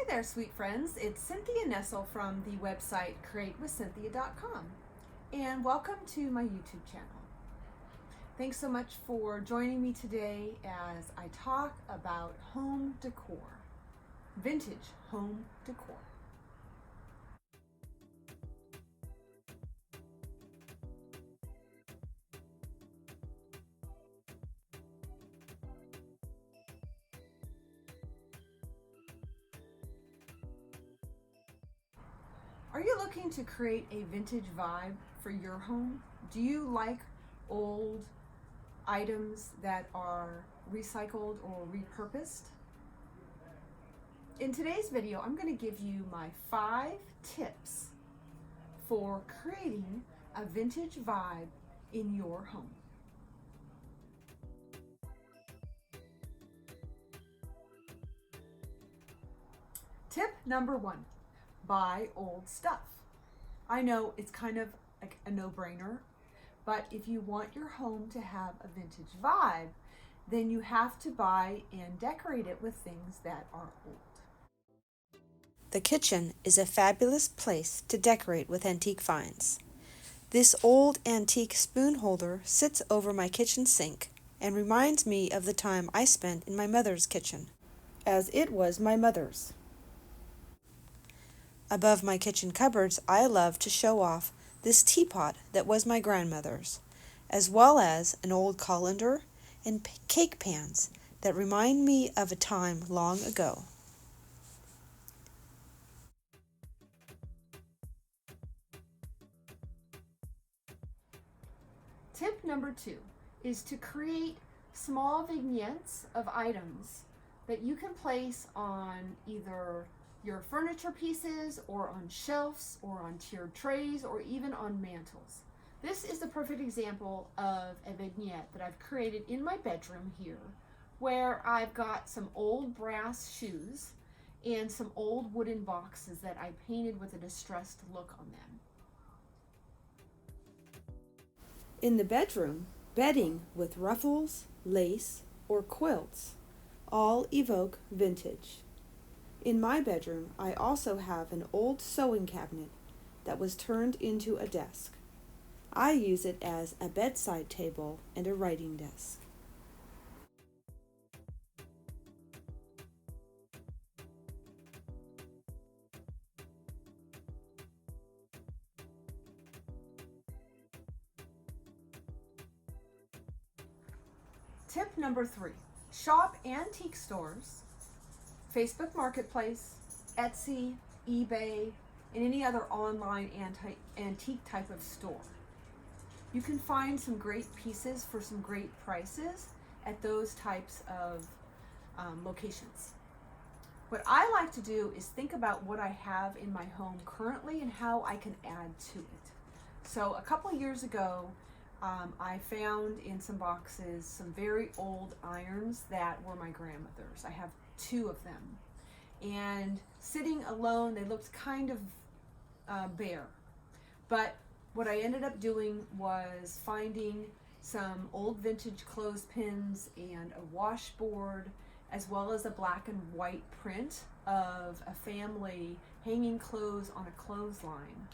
Hi there, sweet friends. It's Cynthia Nessel from the website createwithcynthia.com, and welcome to my YouTube channel. Thanks so much for joining me today as I talk about home decor, vintage home decor. Are you looking to create a vintage vibe for your home? Do you like old items that are recycled or repurposed? In today's video, I'm going to give you my 5 tips for creating a vintage vibe in your home. Tip number 1. Buy old stuff. I know it's kind of like a no-brainer, but if you want your home to have a vintage vibe, then you have to buy and decorate it with things that are old. The kitchen is a fabulous place to decorate with antique finds. This old antique spoon holder sits over my kitchen sink and reminds me of the time I spent in my mother's kitchen, as it was my mother's. Above my kitchen cupboards, I love to show off this teapot that was my grandmother's, as well as an old colander and cake pans that remind me of a time long ago. Tip number 2 is to create small vignettes of items that you can place on either your furniture pieces or on shelves or on tiered trays or even on mantles. This is the perfect example of a vignette that I've created in my bedroom here, where I've got some old brass shoes and some old wooden boxes that I painted with a distressed look on them. In the bedroom, bedding with ruffles, lace, or quilts all evoke vintage. In my bedroom, I also have an old sewing cabinet that was turned into a desk. I use it as a bedside table and a writing desk. Tip number 3, shop antique stores, Facebook Marketplace, Etsy, eBay, and any other online antique type of store. You can find some great pieces for some great prices at those types of locations. What I like to do is think about what I have in my home currently and how I can add to it. So a couple years ago, I found in some boxes some very old irons that were my grandmother's. I have 2 of them. And sitting alone, they looked kind of bare. But what I ended up doing was finding some old vintage clothespins and a washboard, as well as a black and white print of a family hanging clothes on a clothesline.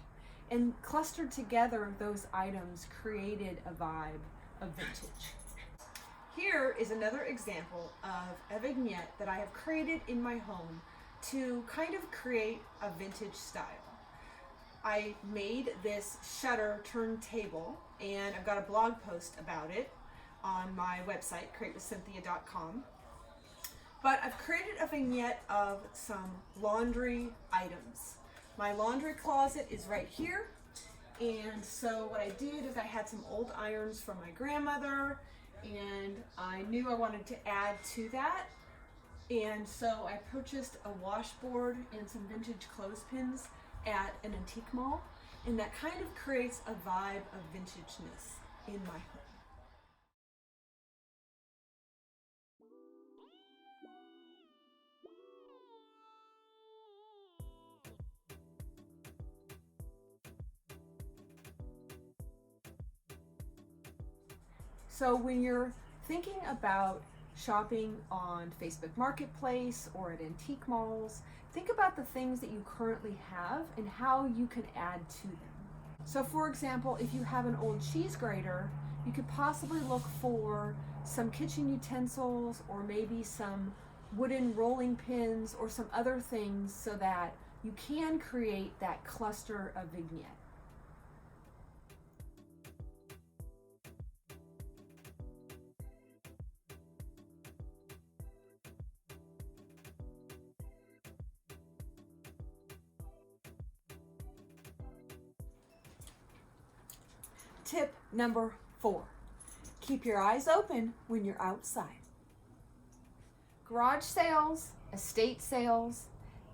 And clustered together, those items created a vibe of vintage. Here is another example of a vignette that I have created in my home to kind of create a vintage style. I made this shutter turntable, and I've got a blog post about it on my website, createwithcynthia.com. But I've created a vignette of some laundry items. My laundry closet is right here, and so what I did is I had some old irons from my grandmother, and I knew I wanted to add to that, and so I purchased a washboard and some vintage clothespins at an antique mall, and that kind of creates a vibe of vintageness in my home. So when you're thinking about shopping on Facebook Marketplace or at antique malls, think about the things that you currently have and how you can add to them. So for example, if you have an old cheese grater, you could possibly look for some kitchen utensils or maybe some wooden rolling pins or some other things so that you can create that cluster of vignette. Tip number 4, keep your eyes open when you're outside. Garage sales, estate sales,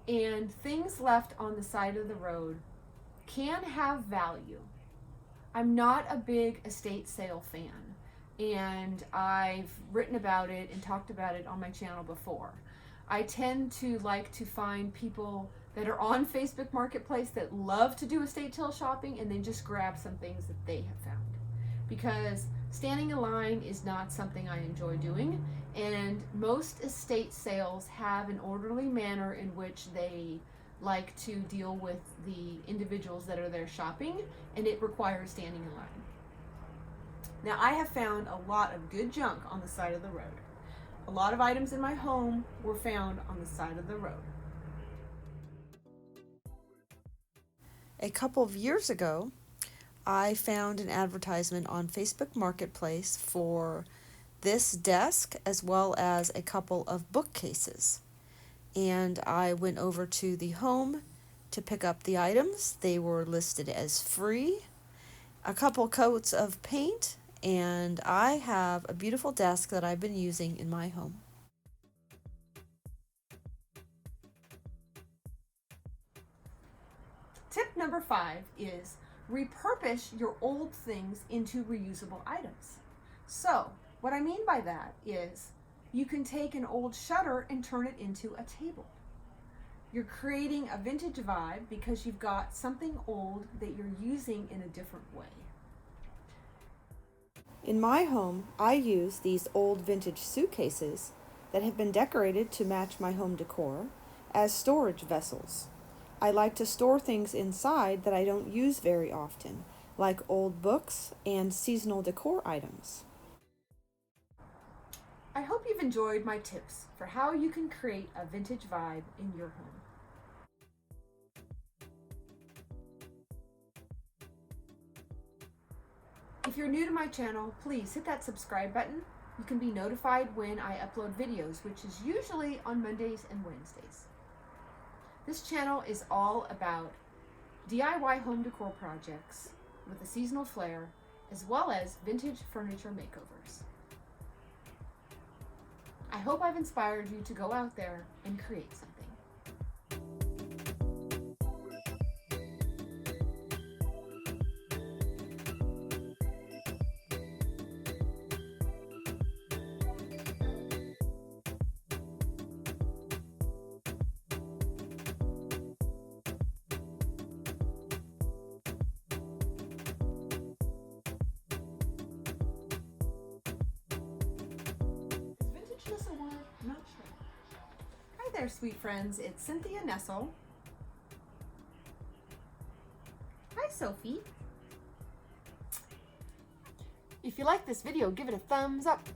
and things left on the side of the road can have value. I'm not a big estate sale fan, and I've written about it and talked about it on my channel before. I tend to like to find people that are on Facebook Marketplace that love to do estate sale shopping and then just grab some things that they have found. Because standing in line is not something I enjoy doing, and most estate sales have an orderly manner in which they like to deal with the individuals that are there shopping, and it requires standing in line. Now, I have found a lot of good junk on the side of the road. A lot of items in my home were found on the side of the road. A couple of years ago, I found an advertisement on Facebook Marketplace for this desk as well as a couple of bookcases. And I went over to the home to pick up the items. They were listed as free, a couple coats of paint, and I have a beautiful desk that I've been using in my home. Tip number 5 is repurpose your old things into reusable items. So, what I mean by that is you can take an old shutter and turn it into a table. You're creating a vintage vibe because you've got something old that you're using in a different way. In my home, I use these old vintage suitcases that have been decorated to match my home decor as storage vessels. I like to store things inside that I don't use very often, like old books and seasonal decor items. I hope you've enjoyed my tips for how you can create a vintage vibe in your home. If you're new to my channel, please hit that subscribe button. You can be notified when I upload videos, which is usually on Mondays and Wednesdays. This channel is all about DIY home decor projects with a seasonal flair, as well as vintage furniture makeovers. I hope I've inspired you to go out there and create something. I'm not sure. Hi there, sweet friends. It's Cynthia Nessel. Hi, Sophie. If you like this video, give it a thumbs up.